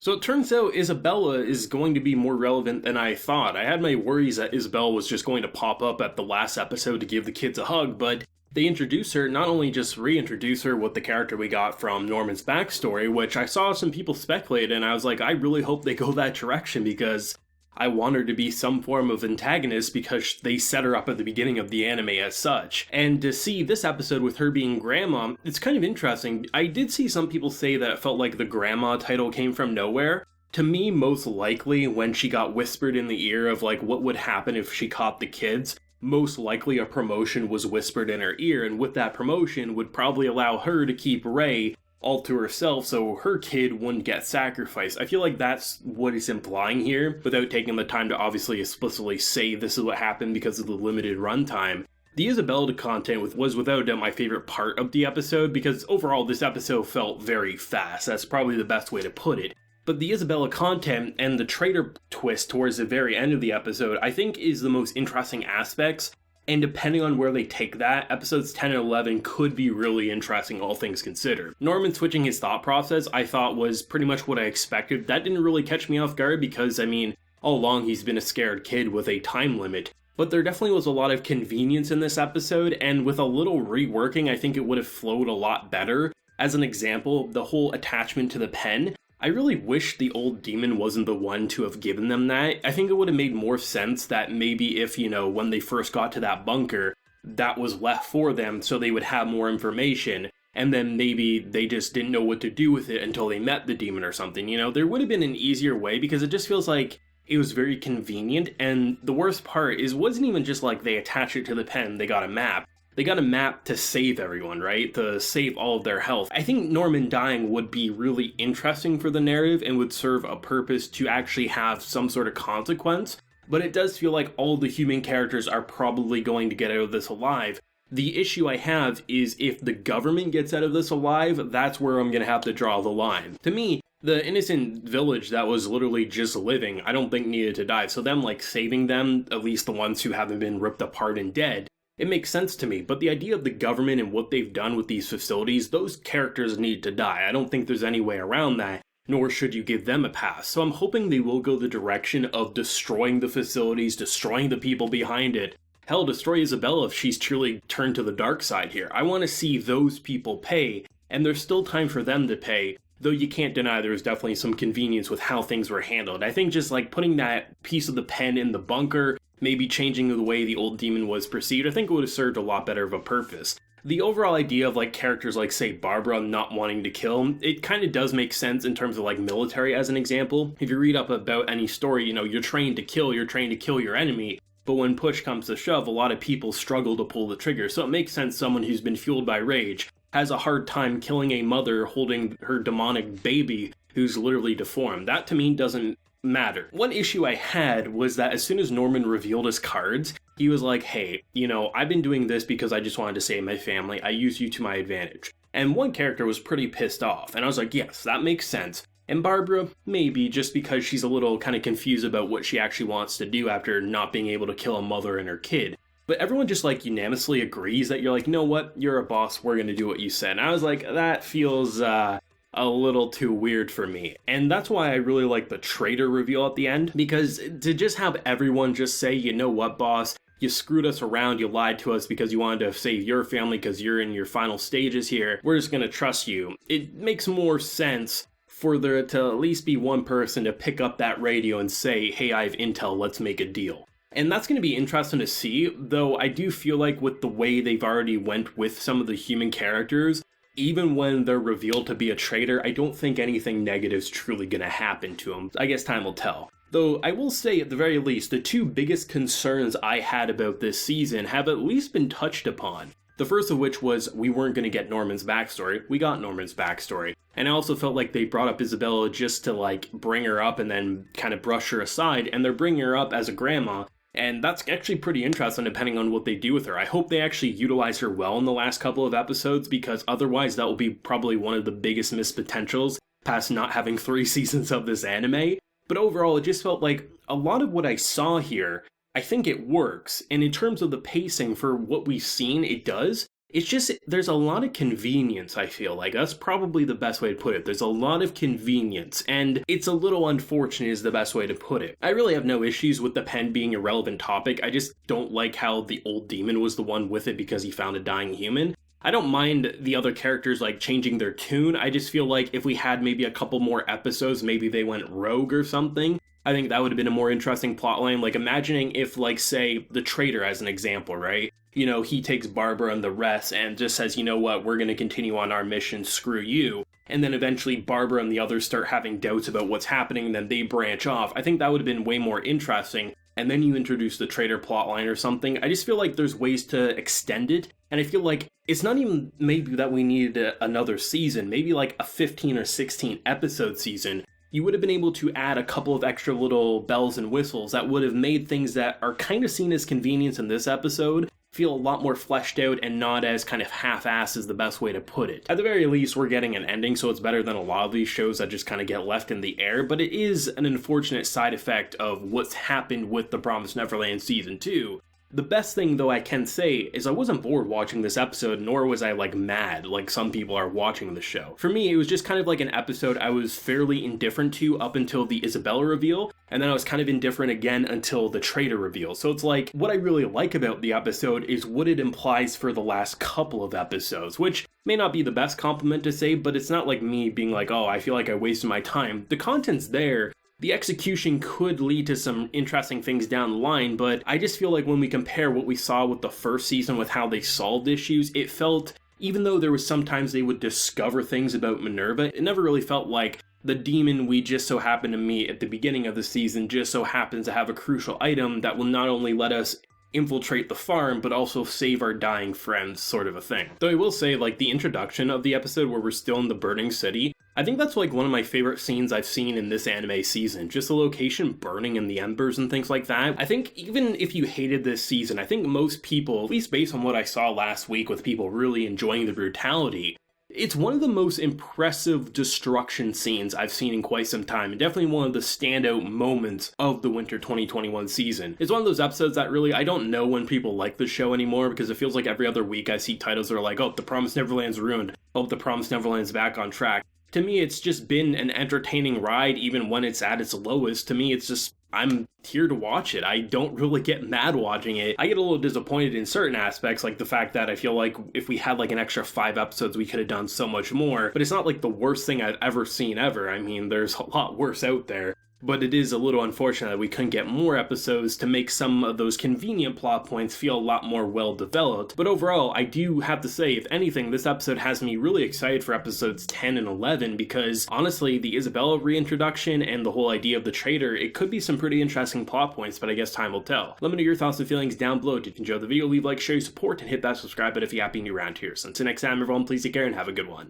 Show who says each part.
Speaker 1: So it turns out Isabella is going to be more relevant than I thought. I had my worries that Isabella was just going to pop up at the last episode to give the kids a hug, but they introduce her, not only just reintroduce her with the character we got from Norman's backstory, which I saw some people speculate, and I was like, I really hope they go that direction because I want her to be some form of antagonist because they set her up at the beginning of the anime as such. And to see this episode with her being grandma, it's kind of interesting. I did see some people say that it felt like the grandma title came from nowhere. To me, most likely, when she got whispered in the ear of like what would happen if she caught the kids, most likely a promotion was whispered in her ear, and with that promotion would probably allow her to keep Rei all to herself so her kid wouldn't get sacrificed. I feel like that's what it's implying here, without taking the time to obviously explicitly say this is what happened because of the limited runtime. The Isabella content was without a doubt my favorite part of the episode, because overall this episode felt very fast. That's probably the best way to put it. But the Isabella content and the traitor twist towards the very end of the episode, I think is the most interesting aspects. And depending on where they take that, episodes 10 and 11 could be really interesting, all things considered. Norman switching his thought process, I thought was pretty much what I expected. That didn't really catch me off guard because, all along he's been a scared kid with a time limit. But there definitely was a lot of convenience in this episode, and with a little reworking, I think it would have flowed a lot better. As an example, the whole attachment to the pen. I really wish the old demon wasn't the one to have given them that. I think it would have made more sense that maybe if, when they first got to that bunker, that was left for them so they would have more information, and then maybe they just didn't know what to do with it until they met the demon or something. There would have been an easier way, because it just feels like it was very convenient, and the worst part is it wasn't even just like they attached it to the pen, they got a map. They got a map to save everyone, right? To save all of their health. I think Norman dying would be really interesting for the narrative and would serve a purpose to actually have some sort of consequence. But it does feel like all the human characters are probably going to get out of this alive. The issue I have is if the government gets out of this alive, that's where I'm going to have to draw the line. To me, the innocent village that was literally just living, I don't think needed to die. So them saving them, at least the ones who haven't been ripped apart and dead, it makes sense to me, but the idea of the government and what they've done with these facilities, those characters need to die. I don't think there's any way around that, nor should you give them a pass. So I'm hoping they will go the direction of destroying the facilities, destroying the people behind it. Hell, destroy Isabella if she's truly turned to the dark side here. I want to see those people pay, and there's still time for them to pay, though you can't deny there was definitely some convenience with how things were handled. I think just putting that piece of the pen in the bunker, maybe changing the way the old demon was perceived, I think it would have served a lot better of a purpose. The overall idea of characters like, say, Barbara not wanting to kill, it kind of does make sense in terms of military as an example. If you read up about any story, you're trained to kill your enemy, but when push comes to shove, a lot of people struggle to pull the trigger, so it makes sense someone who's been fueled by rage has a hard time killing a mother holding her demonic baby who's literally deformed. That to me doesn't matter. One issue I had was that as soon as Norman revealed his cards, he was like, hey, I've been doing this because I just wanted to save my family. I use you to my advantage. And one character was pretty pissed off, and I was like, yes, that makes sense. And Barbara, maybe, just because she's a little kind of confused about what she actually wants to do after not being able to kill a mother and her kid. But everyone just unanimously agrees that you're like, you know what, you're a boss, we're gonna do what you said. And I was like, that feels a little too weird for me. And that's why I really like the traitor reveal at the end, because to just have everyone just say, you know what, boss, you screwed us around, you lied to us because you wanted to save your family because you're in your final stages here, we're just gonna trust you. It makes more sense for there to at least be one person to pick up that radio and say, hey, I have intel, let's make a deal. And that's going to be interesting to see, though I do feel like with the way they've already went with some of the human characters, even when they're revealed to be a traitor, I don't think anything negative is truly going to happen to them. I guess time will tell. Though I will say, at the very least, the two biggest concerns I had about this season have at least been touched upon. The first of which was we weren't going to get Norman's backstory. We got Norman's backstory. And I also felt like they brought up Isabella just to bring her up and then kind of brush her aside, and they're bringing her up as a grandma. And that's actually pretty interesting depending on what they do with her. I hope they actually utilize her well in the last couple of episodes, because otherwise that will be probably one of the biggest missed potentials past not having 3 seasons of this anime. But overall, it just felt like a lot of what I saw here, I think it works. And in terms of the pacing for what we've seen, it does. It's just, there's a lot of convenience, I feel like. That's probably the best way to put it. There's a lot of convenience, and it's a little unfortunate is the best way to put it. I really have no issues with the pen being a relevant topic. I just don't like how the old demon was the one with it because he found a dying human. I don't mind the other characters like changing their tune. I just feel like if we had maybe a couple more episodes, maybe they went rogue or something, I think that would have been a more interesting plotline. Like imagining if, like, say, the traitor as an example, right? You know, he takes Barbara and the rest and just says, you know what, we're going to continue on our mission, screw you. And then eventually Barbara and the others start having doubts about what's happening, and then they branch off. I think that would have been way more interesting. And then you introduce the traitor plotline or something. I just feel like there's ways to extend it. And I feel like it's not even maybe that we needed another season, maybe like a 15 or 16 episode season. You would have been able to add a couple of extra little bells and whistles that would have made things that are kind of seen as convenience in this episode feel a lot more fleshed out and not as kind of half-assed is the best way to put it. At the very least, we're getting an ending, so it's better than a lot of these shows that just kind of get left in the air, but it is an unfortunate side effect of what's happened with The Promised Neverland Season 2. The best thing, though, I can say is I wasn't bored watching this episode, nor was I, like, mad like some people are watching the show. For me, it was just kind of like an episode I was fairly indifferent to up until the Isabella reveal, and then I was kind of indifferent again until the traitor reveal. So it's like, what I really like about the episode is what it implies for the last couple of episodes, which may not be the best compliment to say, but it's not like me being like, oh, I feel like I wasted my time. The content's there. The execution could lead to some interesting things down the line, but I just feel like when we compare what we saw with the first season with how they solved issues, it felt, even though there was sometimes they would discover things about Minerva, it never really felt like the demon we just so happened to meet at the beginning of the season just so happens to have a crucial item that will not only let us infiltrate the farm, but also save our dying friends, sort of a thing. Though I will say, like, the introduction of the episode where we're still in the burning city, I think that's like one of my favorite scenes I've seen in this anime season. Just the location burning in the embers and things like that. I think even if you hated this season, I think most people, at least based on what I saw last week with people really enjoying the brutality, it's one of the most impressive destruction scenes I've seen in quite some time, and definitely one of the standout moments of the winter 2021 season. It's one of those episodes that really, I don't know when people like the show anymore, because it feels like every other week I see titles that are like, oh, The Promised Neverland's ruined, oh, The Promised Neverland's back on track. To me, it's just been an entertaining ride, even when it's at its lowest. To me, it's just, I'm here to watch it. I don't really get mad watching it. I get a little disappointed in certain aspects, like the fact that I feel like if we had like an extra 5 episodes, we could have done so much more. But it's not like the worst thing I've ever seen ever. I mean, there's a lot worse out there. But it is a little unfortunate that we couldn't get more episodes to make some of those convenient plot points feel a lot more well developed. But overall, I do have to say, if anything, this episode has me really excited for episodes 10 and 11 because honestly, the Isabella reintroduction and the whole idea of the traitor, it could be some pretty interesting plot points, but I guess time will tell. Let me know your thoughts and feelings down below. If you enjoyed the video, leave a like, share your support, and hit that subscribe button if you're happy new around here. So until next time, everyone, please take care and have a good one.